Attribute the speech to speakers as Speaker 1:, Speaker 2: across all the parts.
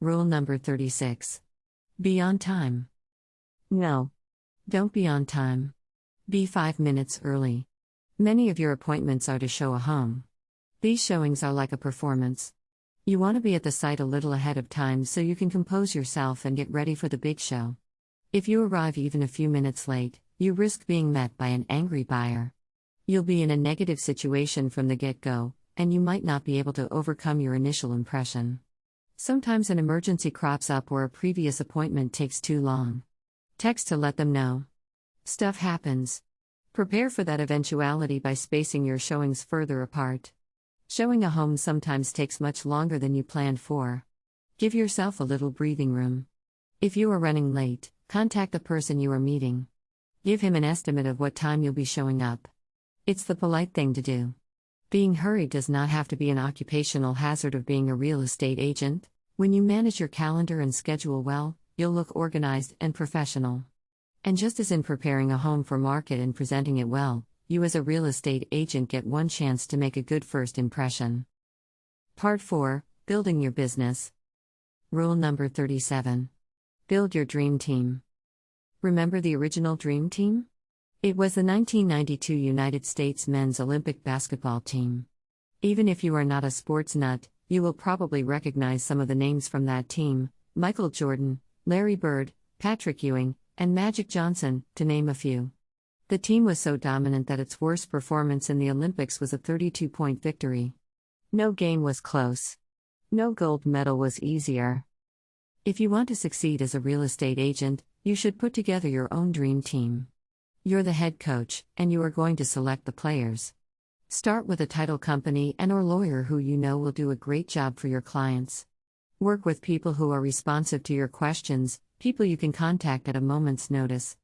Speaker 1: Rule number 36. Be on time. No. Don't be on time. Be 5 minutes early. Many of your appointments are to show a home. These showings are like a performance. You want to be at the site a little ahead of time so you can compose yourself and get ready for the big show. If you arrive even a few minutes late, you risk being met by an angry buyer. You'll be in a negative situation from the get-go, and you might not be able to overcome your initial impression. Sometimes an emergency crops up or a previous appointment takes too long. Text to let them know. Stuff happens. Prepare for that eventuality by spacing your showings further apart. Showing a home sometimes takes much longer than you planned for. Give yourself a little breathing room. If you are running late, contact the person you are meeting. Give him an estimate of what time you'll be showing up. It's the polite thing to do. Being hurried does not have to be an occupational hazard of being a real estate agent. When you manage your calendar and schedule well, you'll look organized and professional. And just as in preparing a home for market and presenting it well, you as a real estate agent get one chance to make a good first impression. Part 4. Building your business. Rule number 37. Build your dream team. Remember the original dream team? It was the 1992 United States men's Olympic basketball team. Even if you are not a sports nut, you will probably recognize some of the names from that team: Michael Jordan, Larry Bird, Patrick Ewing, and Magic Johnson, to name a few. The team was so dominant that its worst performance in the Olympics was a 32-point victory. No game was close. No gold medal was easier. If you want to succeed as a real estate agent, you should put together your own dream team. You're the head coach, and you are going to select the players. Start with a title company and/or lawyer who you know will do a great job for your clients. Work with people who are responsive to your questions, people you can contact at a moment's notice.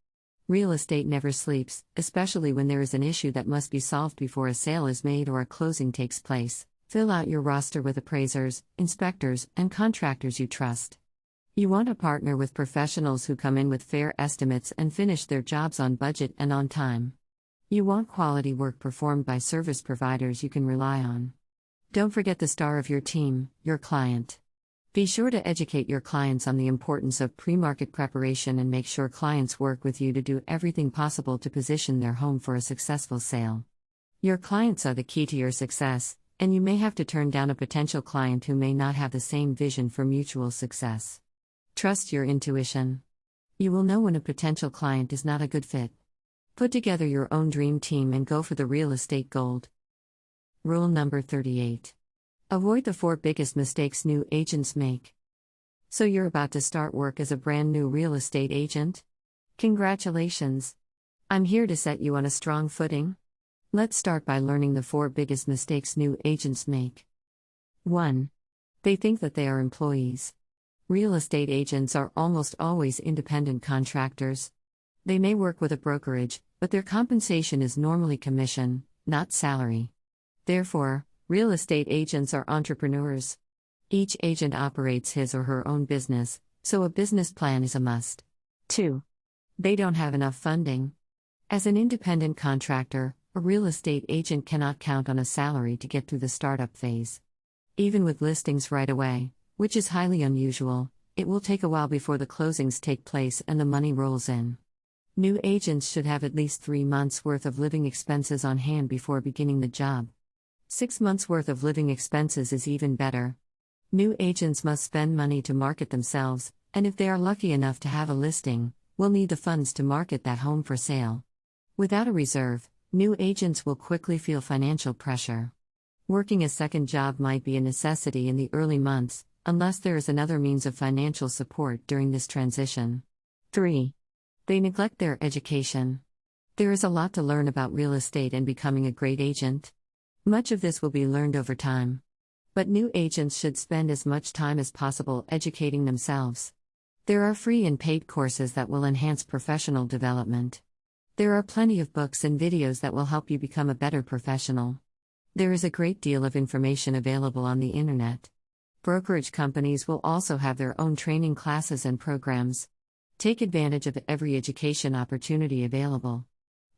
Speaker 1: Real estate never sleeps, especially when there is an issue that must be solved before a sale is made or a closing takes place. Fill out your roster with appraisers, inspectors, and contractors you trust. You want to partner with professionals who come in with fair estimates and finish their jobs on budget and on time. You want quality work performed by service providers you can rely on. Don't forget the star of your team, your client. Be sure to educate your clients on the importance of pre-market preparation and make sure clients work with you to do everything possible to position their home for a successful sale. Your clients are the key to your success, and you may have to turn down a potential client who may not have the same vision for mutual success. Trust your intuition. You will know when a potential client is not a good fit. Put together your own dream team and go for the real estate gold. Rule number 38. Avoid the 4 biggest mistakes new agents make. So you're about to start work as a brand new real estate agent? Congratulations! I'm here to set you on a strong footing. Let's start by learning the 4 biggest mistakes new agents make. 1. They think that they are employees. Real estate agents are almost always independent contractors. They may work with a brokerage, but their compensation is normally commission, not salary. Therefore, real estate agents are entrepreneurs. Each agent operates his or her own business, so a business plan is a must. 2. They don't have enough funding. As an independent contractor, a real estate agent cannot count on a salary to get through the startup phase. Even with listings right away, which is highly unusual, it will take a while before the closings take place and the money rolls in. New agents should have at least 3 months' worth of living expenses on hand before beginning the job. 6 months' worth of living expenses is even better. New agents must spend money to market themselves, and if they are lucky enough to have a listing, will need the funds to market that home for sale. Without a reserve, new agents will quickly feel financial pressure. Working a second job might be a necessity in the early months, unless there is another means of financial support during this transition. 3. They neglect their education. There is a lot to learn about real estate and becoming a great agent. Much of this will be learned over time. But new agents should spend as much time as possible educating themselves. There are free and paid courses that will enhance professional development. There are plenty of books and videos that will help you become a better professional. There is a great deal of information available on the internet. Brokerage companies will also have their own training classes and programs. Take advantage of every education opportunity available.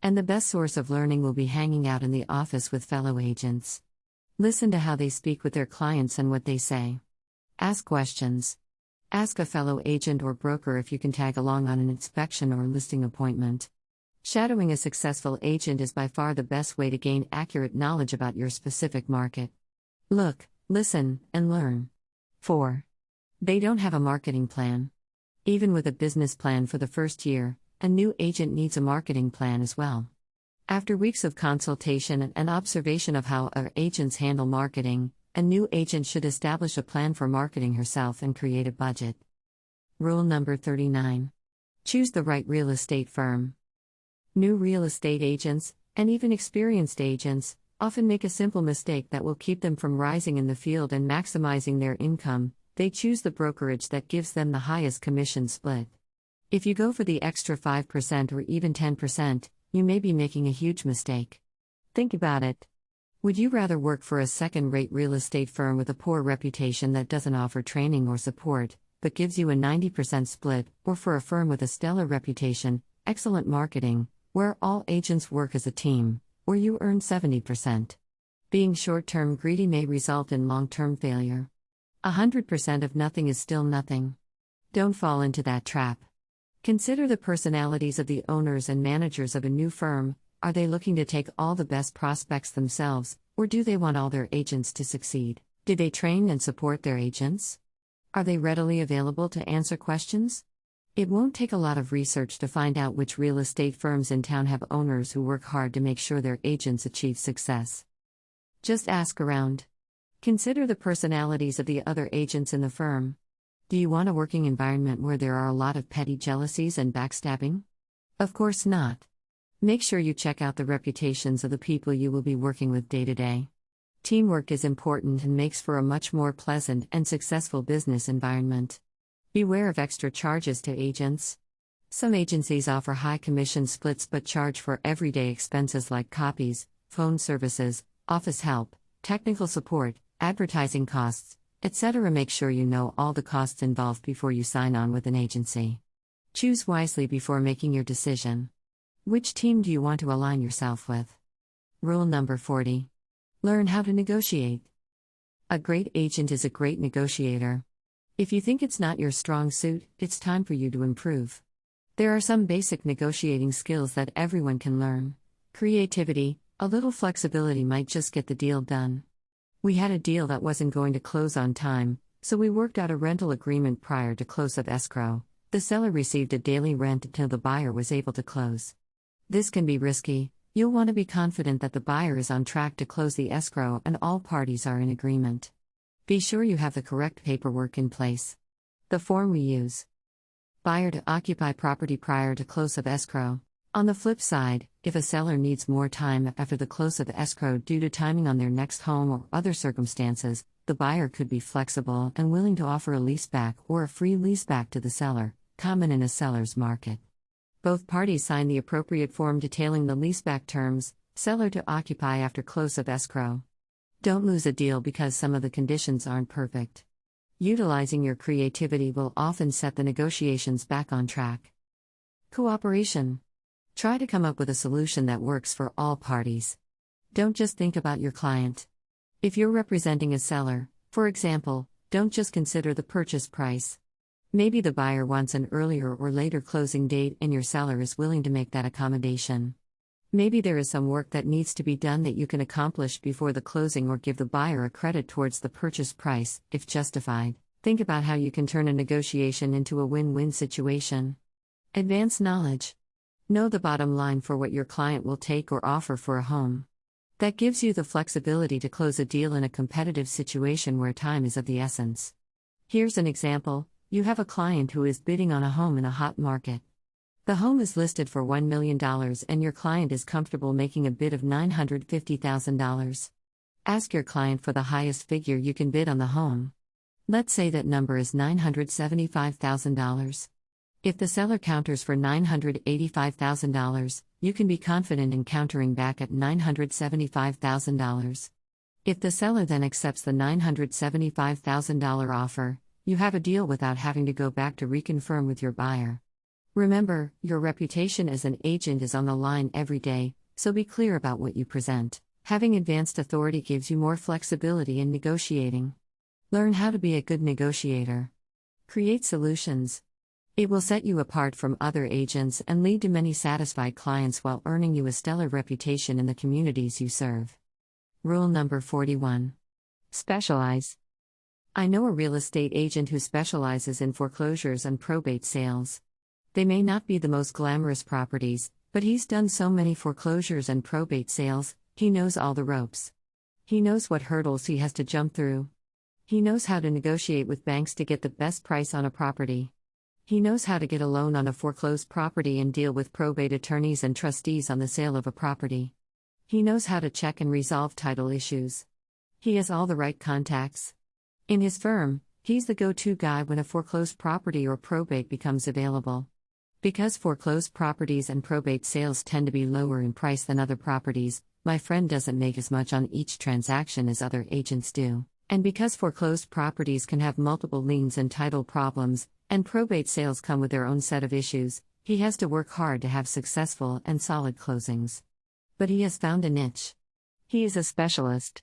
Speaker 1: And the best source of learning will be hanging out in the office with fellow agents. Listen to how they speak with their clients and what they say. Ask questions. Ask a fellow agent or broker if you can tag along on an inspection or listing appointment. Shadowing a successful agent is by far the best way to gain accurate knowledge about your specific market. Look, listen, and learn. 4. They don't have a marketing plan. Even with a business plan for the first year, a new agent needs a marketing plan as well. After weeks of consultation and observation of how other agents handle marketing, a new agent should establish a plan for marketing herself and create a budget. Rule number 39. Choose the right real estate firm. New real estate agents, and even experienced agents, often make a simple mistake that will keep them from rising in the field and maximizing their income. They choose the brokerage that gives them the highest commission split. If you go for the extra 5% or even 10%, you may be making a huge mistake. Think about it. Would you rather work for a second-rate real estate firm with a poor reputation that doesn't offer training or support, but gives you a 90% split, or for a firm with a stellar reputation, excellent marketing, where all agents work as a team, where you earn 70%? Being short-term greedy may result in long-term failure. 100% of nothing is still nothing. Don't fall into that trap. Consider the personalities of the owners and managers of a new firm. Are they looking to take all the best prospects themselves, or do they want all their agents to succeed? Do they train and support their agents? Are they readily available to answer questions? It won't take a lot of research to find out which real estate firms in town have owners who work hard to make sure their agents achieve success. Just ask around. Consider the personalities of the other agents in the firm. Do you want a working environment where there are a lot of petty jealousies and backstabbing? Of course not. Make sure you check out the reputations of the people you will be working with day to day. Teamwork is important and makes for a much more pleasant and successful business environment. Beware of extra charges to agents. Some agencies offer high commission splits but charge for everyday expenses like copies, phone services, office help, technical support, advertising costs, etc. Make sure you know all the costs involved before you sign on with an agency. Choose wisely before making your decision. Which team do you want to align yourself with? Rule number 40. Learn how to negotiate. A great agent is a great negotiator. If you think it's not your strong suit, it's time for you to improve. There are some basic negotiating skills that everyone can learn. Creativity, a little flexibility might just get the deal done. We had a deal that wasn't going to close on time, so we worked out a rental agreement prior to close of escrow. The seller received a daily rent until the buyer was able to close. This can be risky. You'll want to be confident that the buyer is on track to close the escrow and all parties are in agreement. Be sure you have the correct paperwork in place. The form we use. Buyer to occupy property prior to close of escrow. On the flip side, if a seller needs more time after the close of escrow due to timing on their next home or other circumstances, the buyer could be flexible and willing to offer a leaseback or a free leaseback to the seller, common in a seller's market. Both parties sign the appropriate form detailing the leaseback terms, seller to occupy after close of escrow. Don't lose a deal because some of the conditions aren't perfect. Utilizing your creativity will often set the negotiations back on track. Cooperation. Try to come up with a solution that works for all parties. Don't just think about your client. If you're representing a seller, for example, don't just consider the purchase price. Maybe the buyer wants an earlier or later closing date and your seller is willing to make that accommodation. Maybe there is some work that needs to be done that you can accomplish before the closing or give the buyer a credit towards the purchase price, if justified. Think about how you can turn a negotiation into a win-win situation. Advanced knowledge. Know the bottom line for what your client will take or offer for a home. That gives you the flexibility to close a deal in a competitive situation where time is of the essence. Here's an example. You have a client who is bidding on a home in a hot market. The home is listed for $1 million and your client is comfortable making a bid of $950,000. Ask your client for the highest figure you can bid on the home. Let's say that number is $975,000. If the seller counters for $985,000, you can be confident in countering back at $975,000. If the seller then accepts the $975,000 offer, you have a deal without having to go back to reconfirm with your buyer. Remember, your reputation as an agent is on the line every day, so be clear about what you present. Having advanced authority gives you more flexibility in negotiating. Learn how to be a good negotiator. Create solutions. It will set you apart from other agents and lead to many satisfied clients while earning you a stellar reputation in the communities you serve. Rule number 41. Specialize. I know a real estate agent who specializes in foreclosures and probate sales. They may not be the most glamorous properties, but he's done so many foreclosures and probate sales, he knows all the ropes. He knows what hurdles he has to jump through. He knows how to negotiate with banks to get the best price on a property. He knows how to get a loan on a foreclosed property and deal with probate attorneys and trustees on the sale of a property. He knows how to check and resolve title issues. He has all the right contacts. In his firm, he's the go-to guy when a foreclosed property or probate becomes available. Because foreclosed properties and probate sales tend to be lower in price than other properties, my friend doesn't make as much on each transaction as other agents do. And because foreclosed properties can have multiple liens and title problems, and probate sales come with their own set of issues, he has to work hard to have successful and solid closings. But he has found a niche. He is a specialist.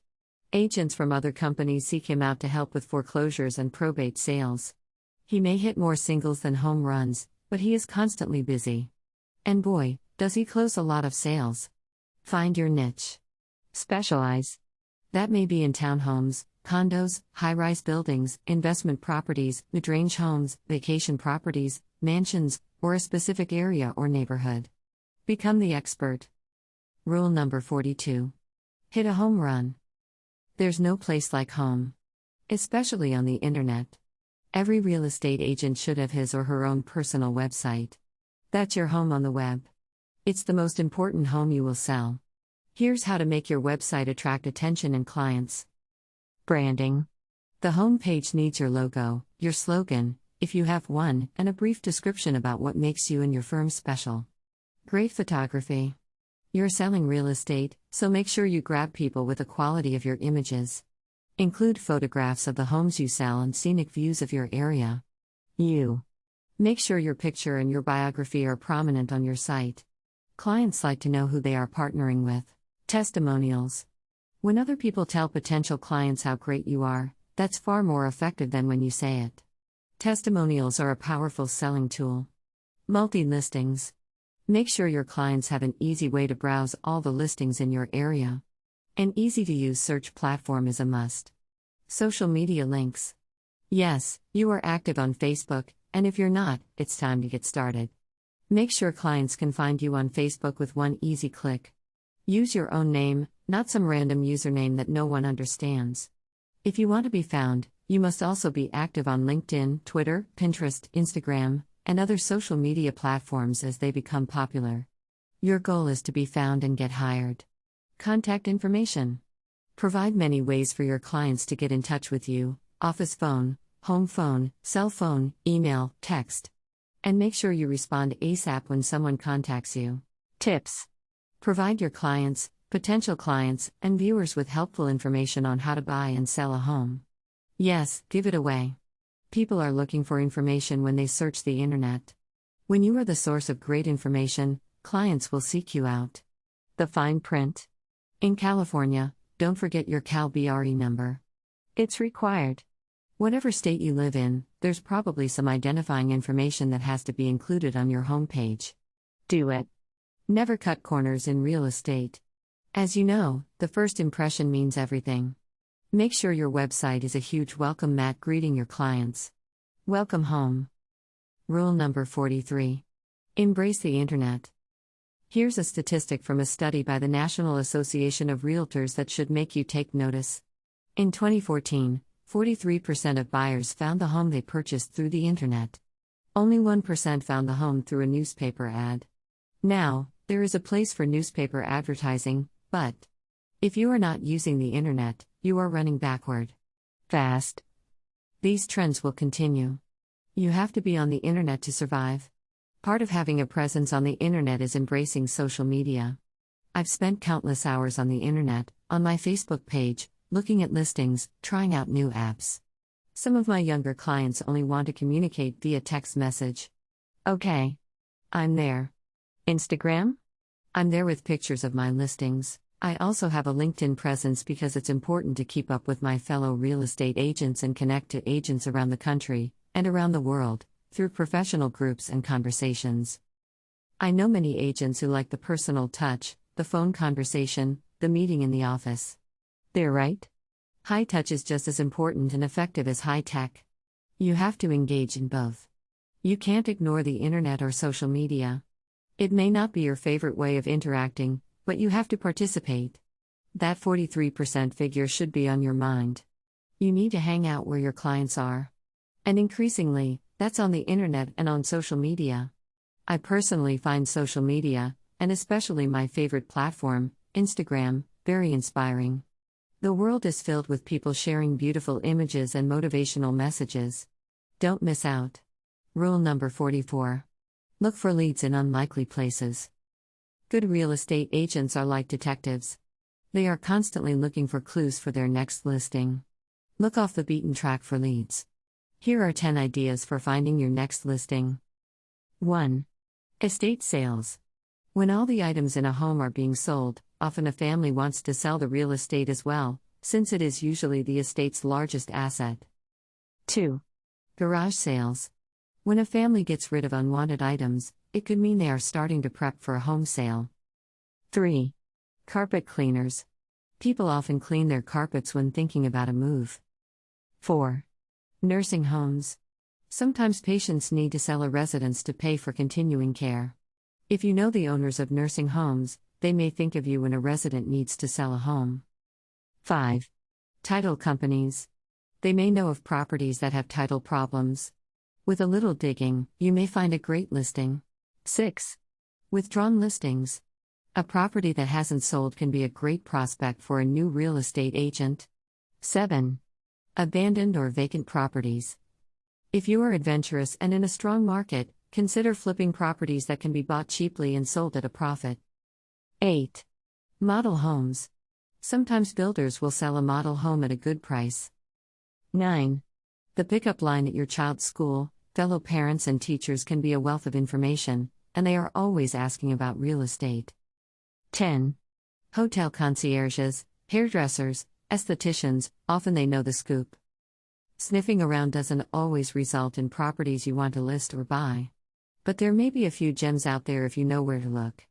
Speaker 1: Agents from other companies seek him out to help with foreclosures and probate sales. He may hit more singles than home runs, but he is constantly busy. And boy, does he close a lot of sales. Find your niche. Specialize. That may be in townhomes, condos, high-rise buildings, investment properties, mid-range homes, vacation properties, mansions, or a specific area or neighborhood. Become the expert. Rule number 42. Hit a home run. There's no place like home. Especially on the internet. Every real estate agent should have his or her own personal website. That's your home on the web. It's the most important home you will sell. Here's how to make your website attract attention and clients. Branding. The home page needs your logo, your slogan, if you have one, and a brief description about what makes you and your firm special. Great photography. You're selling real estate, so make sure you grab people with the quality of your images. Include photographs of the homes you sell and scenic views of your area. Make sure your picture and your biography are prominent on your site. Clients like to know who they are partnering with. Testimonials. When other people tell potential clients how great you are, that's far more effective than when you say it. Testimonials are a powerful selling tool. Multi-listings. Make sure your clients have an easy way to browse all the listings in your area. An easy-to-use search platform is a must. Social media links. Yes, you are active on Facebook, and if you're not, it's time to get started. Make sure clients can find you on Facebook with one easy click. Use your own name, not some random username that no one understands. If you want to be found, you must also be active on LinkedIn, Twitter, Pinterest, Instagram, and other social media platforms as they become popular. Your goal is to be found and get hired. Contact information. Provide many ways for your clients to get in touch with you: office phone, home phone, cell phone, email, text. And make sure you respond ASAP when someone contacts you. Tips. Provide your clients, potential clients, and viewers with helpful information on how to buy and sell a home. Yes, give it away. People are looking for information when they search the internet. When you are the source of great information, clients will seek you out. The fine print. In California, don't forget your Cal BRE number. It's required. Whatever state you live in, there's probably some identifying information that has to be included on your homepage. Do it. Never cut corners in real estate. As you know, the first impression means everything. Make sure your website is a huge welcome mat greeting your clients. Welcome home. Rule number 43. Embrace the internet. Here's a statistic from a study by the National Association of Realtors that should make you take notice. In 2014, 43% of buyers found the home they purchased through the internet. Only 1% found the home through a newspaper ad. Now, there is a place for newspaper advertising, but if you are not using the internet, you are running backward. Fast. These trends will continue. You have to be on the internet to survive. Part of having a presence on the internet is embracing social media. I've spent countless hours on the internet, on my Facebook page, looking at listings, trying out new apps. Some of my younger clients only want to communicate via text message. Okay. I'm there. Instagram? I'm there with pictures of my listings. I also have a LinkedIn presence because it's important to keep up with my fellow real estate agents and connect to agents around the country, and around the world, through professional groups and conversations. I know many agents who like the personal touch, the phone conversation, the meeting in the office. They're right. High touch is just as important and effective as high tech. You have to engage in both. You can't ignore the internet or social media. It may not be your favorite way of interacting, but you have to participate. That 43% figure should be on your mind. You need to hang out where your clients are. And increasingly, that's on the internet and on social media. I personally find social media, and especially my favorite platform, Instagram, very inspiring. The world is filled with people sharing beautiful images and motivational messages. Don't miss out. Rule number 44. Look for leads in unlikely places. Good real estate agents are like detectives. They are constantly looking for clues for their next listing. Look off the beaten track for leads. Here are 10 ideas for finding your next listing. 1. Estate sales. When all the items in a home are being sold, often a family wants to sell the real estate as well, since it is usually the estate's largest asset. 2. Garage sales. When a family gets rid of unwanted items, it could mean they are starting to prep for a home sale. 3. Carpet cleaners. People often clean their carpets when thinking about a move. 4. Nursing homes. Sometimes patients need to sell a residence to pay for continuing care. If you know the owners of nursing homes, they may think of you when a resident needs to sell a home. 5. Title companies. They may know of properties that have title problems. With a little digging, you may find a great listing. 6. Withdrawn listings. A property that hasn't sold can be a great prospect for a new real estate agent. 7. Abandoned or vacant properties. If you are adventurous and in a strong market, consider flipping properties that can be bought cheaply and sold at a profit. 8. Model homes. Sometimes builders will sell a model home at a good price. 9. The pickup line at your child's school. Fellow parents and teachers can be a wealth of information, and they are always asking about real estate. 10. Hotel concierges, hairdressers, estheticians, often they know the scoop. Sniffing around doesn't always result in properties you want to list or buy. But there may be a few gems out there if you know where to look.